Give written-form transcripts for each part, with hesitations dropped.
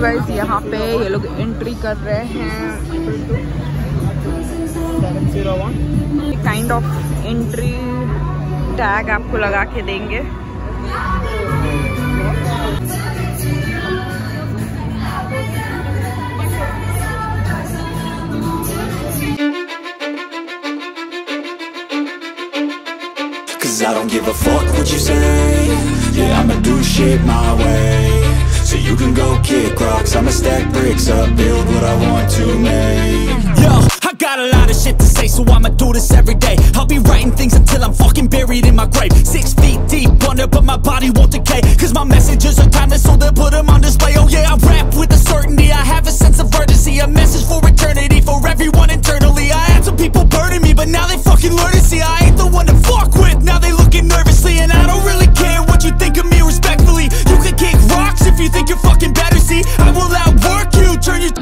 Guys यहाँ पे ये लोग एंट्री कर रहे हैं। काइंड ऑफ एंट्री टैग आपको लगा के देंगे। Cause I don't give a fuck what you say. Yeah, I'ma do shit my way. So you can go kick rocks, I'ma stack bricks up, build what I want to make. Yo, I got a lot of shit to say, so I'ma do this every day. I'll be writing things until I'm fucking buried in my grave. 6 feet deep under, but my body won't decay. Cause my messages are timeless, so they'll put them on display. Oh yeah, I rap with a certainty, I have a sense of urgency. A message for eternity, for everyone internally. I had some people burning me, but now they fucking learn to see I ain't the one to fuck with, now they looking nervously. And I don't really care what you think of me, respectfully. You can kick rocks if you think you're fucking better, see I will outwork you, turn your...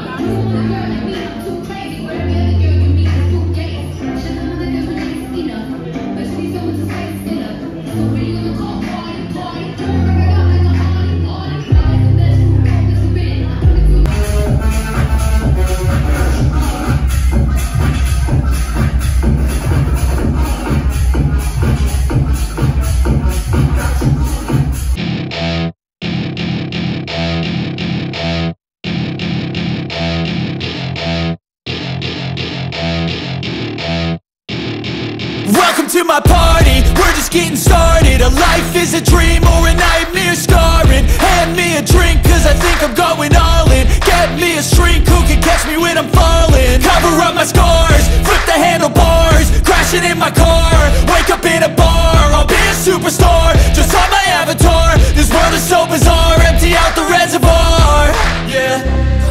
to my party, we're just getting started. A life is a dream or a nightmare scarring. Hand me a drink cause I think I'm going all in. Get me a shrink who can catch me when I'm falling. Cover up my scars, flip the handlebars, crashing in my car, wake up in a bar. I'll be a superstar, just on my avatar. This world is so bizarre, empty out the reservoir. Yeah,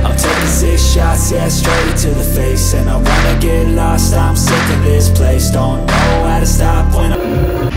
I'm taking 6 shots, yeah, straight to the face. And I wanna get lost, I'm sick of this place. Don't know how to stop when I'm...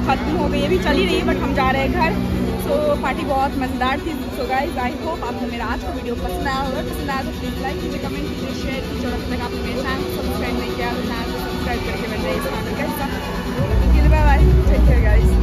खत्म हो गई, अभी चली रही है but हम जा रहे हैं घर। सो पार्टी बहुत मज़ेदार थी। सो गाइस आई होप आपको मेरा आज का वीडियो पसंद आया होगा। पसंद आया तो प्लीज़ लाइक कीजिए, कमेंट कीजिए, शेयर कीजिए। और अब तक आपने मेरे चैनल को सब्सक्राइब नहीं किया तो चैनल को सब्सक्राइब करके बन जाइए इस चैनल का हिस्सा। Bye bye, take care guys.